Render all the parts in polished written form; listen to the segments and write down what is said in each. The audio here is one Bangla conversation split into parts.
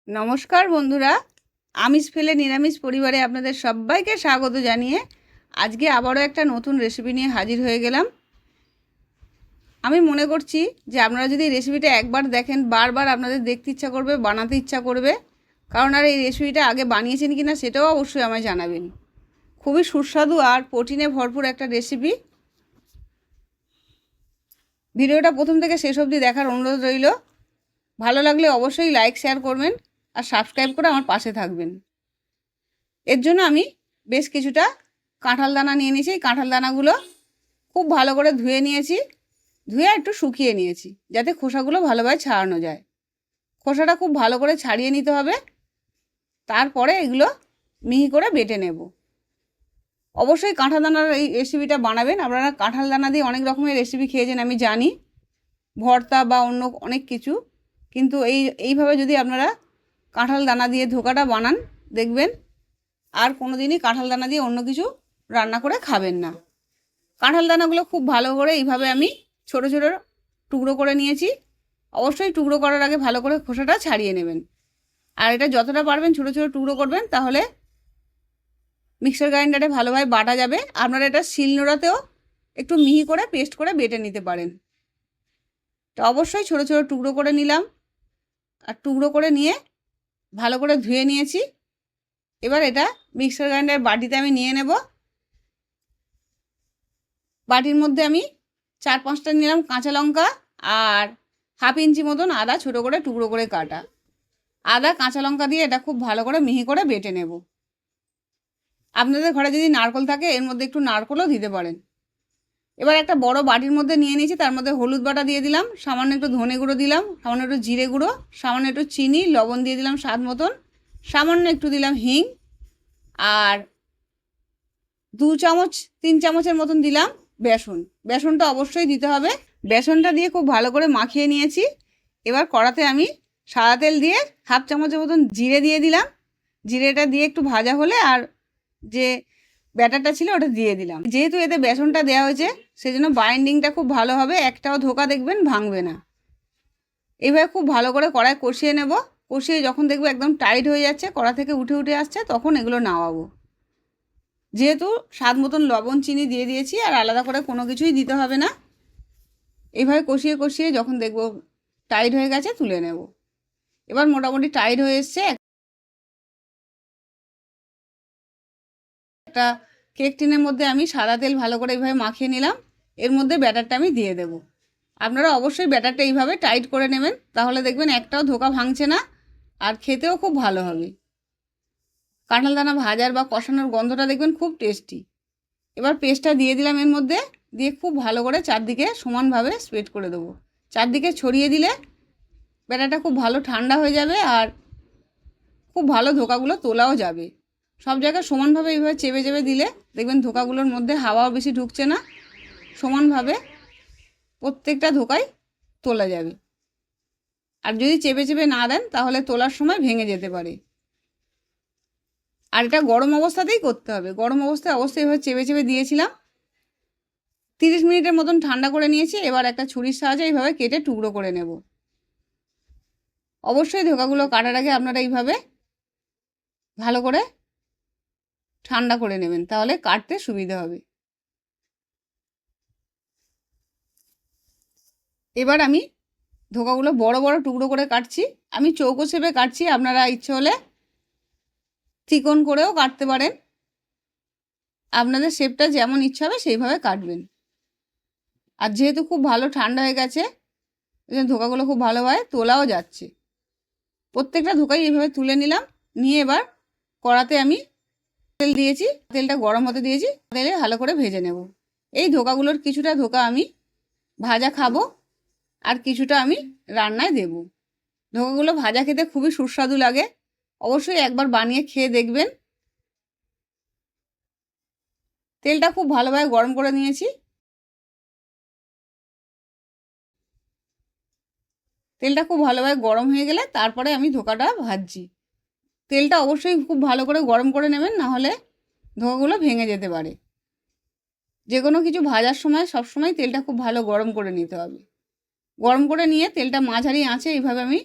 নমস্কার বন্ধুরা, আমিষ ফেলে নিরামিষ পরিবারে আপনাদের সবাইকে স্বাগত জানিয়ে আজকে আবারও একটা নতুন রেসিপি নিয়ে হাজির হয়ে গেলাম। আমি মনে করছি যে আপনারা যদি রেসিপিটা একবার দেখেন বারবার আপনাদের দেখতে ইচ্ছা করবে, বানাতে ইচ্ছা করবে। কারণ আর এই রেসিপিটা আগে বানিয়েছেন কিনা সেটাও অবশ্যই আমায় জানাবেন। খুবই সুস্বাদু আর প্রোটিনে ভরপুর একটা রেসিপি। ভিডিওটা প্রথম থেকে শেষ অবধি দেখার অনুরোধ রইল। ভালো লাগলে অবশ্যই লাইক শেয়ার করবেন আর সাবস্ক্রাইব করে আমার পাশে থাকবেন। এর জন্য আমি বেশ কিছুটা কাঁঠাল দানা নিয়ে নিয়েছি। কাঁঠাল দানাগুলো খুব ভালো করে ধুয়ে নিয়েছি, ধুয়ে একটু শুকিয়ে নিয়েছি যাতে খোসাগুলো ভালোভাবে ছাড়ানো যায়। খোসাটা খুব ভালো করে ছাড়িয়ে নিতে হবে, তারপরে এগুলো মিহি করে বেটে নেব। অবশ্যই কাঁঠাল দানার এই রেসিপিটা বানাবেন। আপনারা কাঁঠাল দানা দিয়ে অনেক রকমের রেসিপি খেয়েছেন আমি জানি, ভর্তা বা অন্য অনেক কিছু, কিন্তু এইভাবে যদি আপনারা কাঁঠাল দানা দিয়ে ধোকাটা বানান দেখবেন আর কোনো দিনই কাঁঠাল দানা দিয়ে অন্য কিছু রান্না করে খাবেন না। কাঁঠাল দানাগুলো খুব ভালো করে এইভাবে আমি ছোট ছোট টুকরো করে নিয়েছি। অবশ্যই টুকরো করার আগে ভালো করে খোসাটা ছাড়িয়ে নেবেন। আর এটা যতটা পারবেন ছোট ছোট টুকরো করবেন, তাহলে মিক্সার গ্রাইন্ডারে ভালোভাবে বাটা যাবে। আপনারা এটা শিলনোড়াতেও একটু মিহি করে পেস্ট করে বেটে নিতে পারেন। তো অবশ্যই ছোট ছোট টুকরো করে নিলাম, আর টুকরো করে নিয়ে ভালো করে ধুয়ে নিয়েছি। এবার এটা মিক্সার গ্রাইন্ডার বাটিতে আমি নিয়ে নেব। বাটির মধ্যে আমি 4-5টা নিলাম কাঁচা লঙ্কা আর হাফ ইঞ্চি মতন আদা ছোটো করে টুকরো করে কাটা। আদা কাঁচা লঙ্কা দিয়ে এটা খুব ভালো করে মিহি করে বেটে নেব। আপনাদের ঘরে যদি নারকেল থাকে এর মধ্যে একটু নারকেলও দিতে পারেন। এবার একটা বড় বাটির মধ্যে নিয়ে নিয়েছি, তার মধ্যে হলুদ বাটা দিয়ে দিলাম, সামান্য একটু ধনে গুঁড়ো দিলাম, সামান্য একটু জিরে গুঁড়ো, সামান্য একটু চিনি, লবণ দিয়ে দিলাম স্বাদ মতন, সামান্য একটু দিলাম হিং, আর 2-3 চামচের মতন দিলাম বেসন। বেসনটা অবশ্যই দিতে হবে। বেসনটা দিয়ে খুব ভালো করে মাখিয়ে নিয়েছি। এবার কড়াতে আমি সাদা তেল দিয়ে হাফ চামচের মতন জিরে দিয়ে দিলাম। জিরেটা দিয়ে একটু ভাজা হলে আর যে ব্যাটারটা ছিল ওটা দিয়ে দিলাম। যেহেতু এতে বেসনটা দেওয়া হয়েছে সেজন্য বাইন্ডিংটা খুব ভালো হবে, একটাও ধোকা দেখবেন ভাঙবে না। এইভাবে খুব ভালো করে কড়াই কষিয়ে নেব। কষিয়ে যখন দেখবো একদম টাইট হয়ে যাচ্ছে, কড়া থেকে উঠে উঠে আসছে, তখন এগুলো নামাবো। যেহেতু স্বাদ মতন লবণ চিনি দিয়ে দিয়েছি আর আলাদা করে কোনো কিছুই দিতে হবে না। এইভাবে কষিয়ে কষিয়ে যখন দেখবো টাইট হয়ে গেছে তুলে নেব। এবার মোটামুটি টাইট হয়ে এসছে। একটা কেক টিনের মধ্যে আমি সাদা তেল ভালো করে এইভাবে মাখিয়ে নিলাম। এর মধ্যে ব্যাটারটা আমি দিয়ে দেব। আপনারা অবশ্যই ব্যাটারটা এইভাবে টাইট করে নেবেন, তাহলে দেখবেন একটাও ধোকা ভাঙছে না আর খেতেও খুব ভালো হবে। কাঁঠাল দানা ভাজার বা কষানোর গন্ধটা দেখবেন খুব টেস্টি। এবার পেস্টটা দিয়ে দিলাম এর মধ্যে, দিয়ে খুব ভালো করে চারদিকে সমানভাবে স্প্রেড করে দেবো। চারদিকে ছড়িয়ে দিলে ব্যাটারটা খুব ভালো ঠান্ডা হয়ে যাবে আর খুব ভালো ধোকাগুলো তোলাও যাবে। সব জায়গায় সমানভাবে এইভাবে চেপে চেপে দিলে দেখবেন ধোকাগুলোর মধ্যে হাওয়াও বেশি ঢুকছে না, সমানভাবে প্রত্যেকটা ধোকাই তোলা যাবে। আর যদি চেপে চেপে না দেন তাহলে তোলার সময় ভেঙে যেতে পারে। আর এটা গরম অবস্থাতেই করতে হবে। গরম অবস্থায় অবশ্যই এভাবে চেপে চেপে দিয়েছিলাম। 30 মিনিটের মতন ঠান্ডা করে নিয়েছি। এবার একটা ছুরির সাহায্যে এইভাবে কেটে টুকরো করে নেব। অবশ্যই ধোকাগুলো কাটার আগে আপনারা এইভাবে ভালো করে ঠান্ডা করে নেবেন, তাহলে কাটতে সুবিধা হবে। এবার আমি ধোকাগুলো বড় বড় টুকরো করে কাটছি। আমি চৌকো শেপে কাটছি, আপনারা ইচ্ছে হলে চিকন করেও কাটতে পারেন। আপনাদের শেপটা যেমন ইচ্ছা হবে সেইভাবে কাটবেন। আর যেহেতু খুব ভালো ঠান্ডা হয়ে গেছে, ধোকাগুলো খুব ভালোভাবে তোলাও যাচ্ছে। প্রত্যেকটা ধোকাই এইভাবে তুলে নিলাম। নিয়ে এবার কড়াতে আমি তেল দিয়েছি, তেলটা গরম হতে দিয়েছি, তেলে ভালো করে ভেজে নেব। এই ধোকাগুলোর কিছুটা ধোকা আমি ভাজা খাবো আর কিছুটা আমি রান্নায় দেব। ধোকাগুলো ভাজা খেতে খুবই সুস্বাদু লাগে, অবশ্যই একবার বানিয়ে খেয়ে দেখবেন। তেলটা খুব ভালোভাবে গরম করে নিয়েছি। তেলটা খুব ভালোভাবে গরম হয়ে গেলে তারপরে আমি ধোকাটা ভাজছি। তেলটা অবশ্যই খুব ভালো করে গরম করে নেবেন, না হলে ধোকাগুলো ভেঙে যেতে পারে। যে কোনো কিছু ভাজার সময় সবসময় তেলটা খুব ভালো গরম করে নিতে হবে। গরম করে নিয়ে তেলটা মাঝারি আঁচে এইভাবে আমি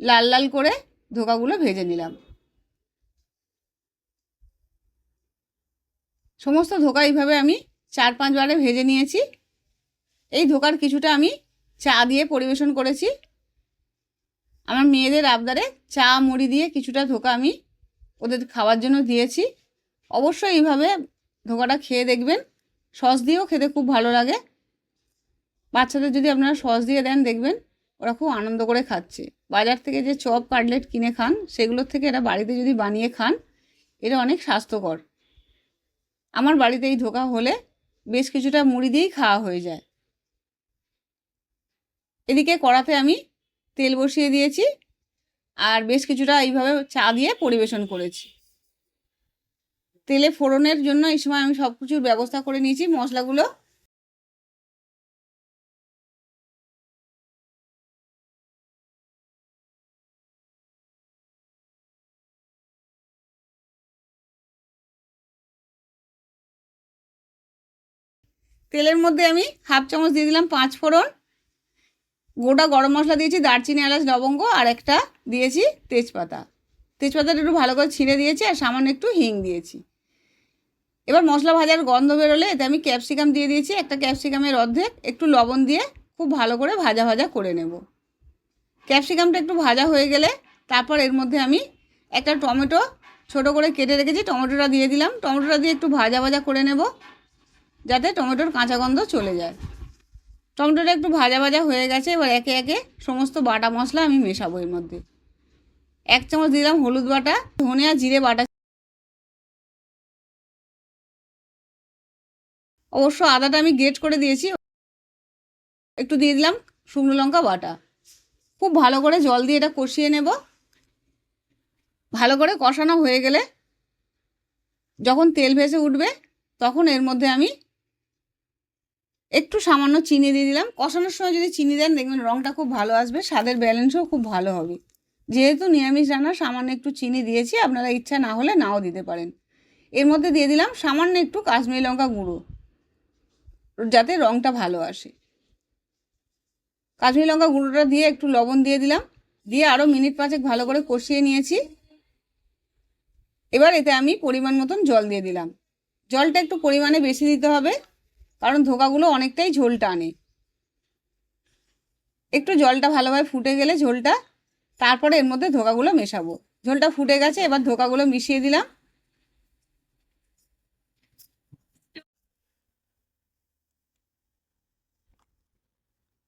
লাল লাল করে ধোকাগুলো ভেজে নিলাম। সমস্ত ধোকা এইভাবে আমি 4-5 বারে ভেজে নিয়েছি। এই ধোকার কিছুটা আমি চা দিয়ে পরিবেশন করেছি। আমার মেয়েদের আবদারে চা মুড়ি দিয়ে কিছুটা ধোকা আমি ওদের খাওয়ার জন্য দিয়েছি। অবশ্যই এইভাবে ধোকাটা খেয়ে দেখবেন, সস দিয়েও খেতে খুব ভালো লাগে। বাচ্চাদের যদি আপনারা সস দিয়ে দেন দেখবেন ওরা খুব আনন্দ করে খাচ্ছে। বাজার থেকে যে চপ কাটলেট কিনে খান সেগুলোর থেকে এরা বাড়িতে যদি বানিয়ে খান এটা অনেক স্বাস্থ্যকর। আমার বাড়িতে এই ধোকা হলে বেশ কিছুটা মুড়ি দিয়েই খাওয়া হয়ে যায়। এদিকে কড়াতে আমি তেল বসিয়ে দিয়েছি আর বেশ কিছুটা এইভাবে চা দিয়ে পরিবেশন করেছি। তেলে ফোড়নের জন্য এই সময় আমি সব কিছুর ব্যবস্থা করে নিয়েছি। মশলাগুলো তেলের মধ্যে আমি 1/2 চামচ দিয়ে দিলাম 5 ফোড়ন, গোটা গরম মশলা দিয়েছি, দারচিনি এলাচ লবঙ্গ, আর একটা দিয়েছি তেজপাতা। তেজপাতাটা একটু ভালো করে ছিঁড়ে দিয়েছি আর সামান্য একটু হিং দিয়েছি। এবার মশলা ভাজার গন্ধ বেরোলে এতে আমি ক্যাপসিকাম দিয়ে দিয়েছি, একটা ক্যাপসিকামের অর্ধেক। একটু লবণ দিয়ে খুব ভালো করে ভাজা ভাজা করে নেব। ক্যাপসিকামটা একটু ভাজা হয়ে গেলে তারপর এর মধ্যে আমি একটা টমেটো ছোট করে কেটে রেখেছি, টমেটোটা দিয়ে দিলাম। টমেটোটা দিয়ে একটু ভাজা ভাজা করে নেব যাতে টমেটোর কাঁচা গন্ধ চলে যায়। টমেটোটা একটু ভাজা ভাজা হয়ে গেছে। এবার একে একে সমস্ত বাটা মশলা আমি মেশাবো। এর মধ্যে 1 চামচ দিলাম হলুদ বাটা, ধনে আর জিরে বাটা, অবশ্য আদাটা আমি গ্রেট করে দিয়েছি। একটু দিয়ে দিলাম শুকনো লঙ্কা বাটা। খুব ভালো করে জল দিয়ে এটা কষিয়ে নেব। ভালো করে কষানো হয়ে গেলে যখন তেল ভেসে উঠবে তখন এর মধ্যে আমি একটু সামান্য চিনি দিয়ে দিলাম। কষানোর সময় যদি চিনি দেন দেখবেন রঙটা খুব ভালো আসবে, স্বাদের ব্যালেন্সও খুব ভালো হবে। যেহেতু নিরামিষ রান্না সামান্য একটু চিনি দিয়েছি, আপনারা ইচ্ছা না হলে নাও দিতে পারেন। এর মধ্যে দিয়ে দিলাম সামান্য একটু কাশ্মীরি লঙ্কা গুঁড়ো যাতে রঙটা ভালো আসে। কাশ্মীরি লঙ্কা গুঁড়োটা দিয়ে একটু লবণ দিয়ে দিলাম, দিয়ে আরও মিনিট 5 ভালো করে কষিয়ে নিয়েছি। এবার এতে আমি পরিমাণ মতন জল দিয়ে দিলাম। জলটা একটু পরিমাণে বেশি দিতে হবে কারণ ধোকাগুলো অনেকটাই ঝোল টানে। একটু জলটা ভালোভাবে ফুটে গেলে ঝোলটা, তারপরে এর মধ্যে ধোকাগুলো মেশাবো। ঝোলটা ফুটে গেছে, এবার ধোকাগুলো মিশিয়ে দিলাম।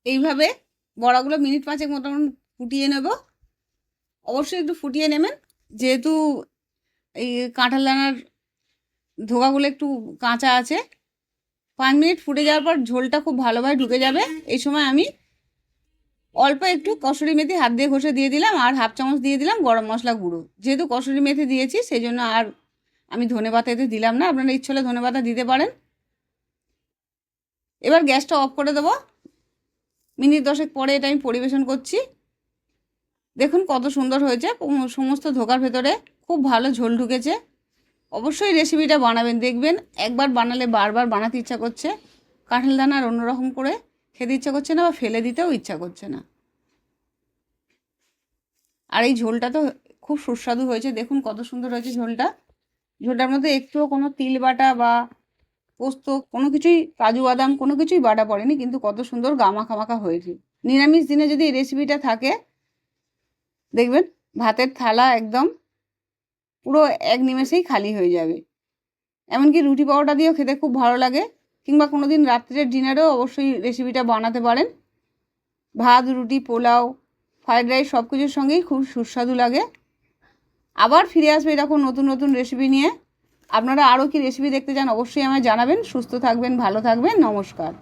এইভাবে বড়াগুলো মিনিট 5 মতন ফুটিয়ে নেব। অবশ্যই একটু ফুটিয়ে নেবেন, যেহেতু এই কাঁঠাল দানার ধোকাগুলো একটু কাঁচা আছে। 5 মিনিট ফুটে যাওয়ার পর ঝোলটা খুব ভালোভাবে ঢুকে যাবে। এই সময় আমি অল্প একটু কসুরি মেথি হাত দিয়ে ঘষে দিয়ে দিলাম আর 1/2 চামচ দিয়ে দিলাম গরম মশলা গুঁড়ো। যেহেতু কসুরি মেথি দিয়েছি সেই জন্য আর আমি ধনেপাতা এতে দিলাম না, আপনারা ইচ্ছে হলে ধনেপাতা দিতে পারেন। এবার গ্যাসটা অফ করে দেবো। মিনিট 10 পরে এটা আমি পরিবেশন করছি। দেখুন কত সুন্দর হয়েছে, সমস্ত ধোকার ভেতরে খুব ভালো ঝোল ঢুকেছে। অবশ্যই রেসিপিটা বানাবেন, দেখবেন একবার বানালে বারবার বানাতে ইচ্ছা করছে। কাঁঠাল দানার অন্যরকম করে খেতে ইচ্ছা করছে না বা ফেলে দিতেও ইচ্ছা করছে না। আর এই ঝোলটা তো খুব সুস্বাদু হয়েছে, দেখুন কত সুন্দর হয়েছে ঝোলটা। ঝোলটার মধ্যে একটুও কোনো তিল বাটা বা পোস্ত কোনো কিছুই, কাজু বাদাম কোনো কিছুই বাটা পড়েনি, কিন্তু কত সুন্দর গামাখামাখা হয়েছে। নিরামিষ দিনে যদি এই রেসিপিটা থাকে দেখবেন ভাতের থালা একদম পুরো এক নিমেষেই খালি হয়ে যাবে। এমনকি রুটি পরোটা দিয়েও খেতে খুব ভালো লাগে, কিংবা কোনো দিন রাত্রের ডিনারেও অবশ্যই রেসিপিটা বানাতে পারেন। ভাত, রুটি, পোলাও, ফ্রাইড রাইস সব কিছুর সঙ্গেই খুব সুস্বাদু লাগে। আবার ফিরে আসবে এরকম নতুন নতুন রেসিপি নিয়ে। আপনারা আরও কি রেসিপি দেখতে চান অবশ্যই আমায় জানাবেন। সুস্থ থাকবেন, ভালো থাকবেন, নমস্কার।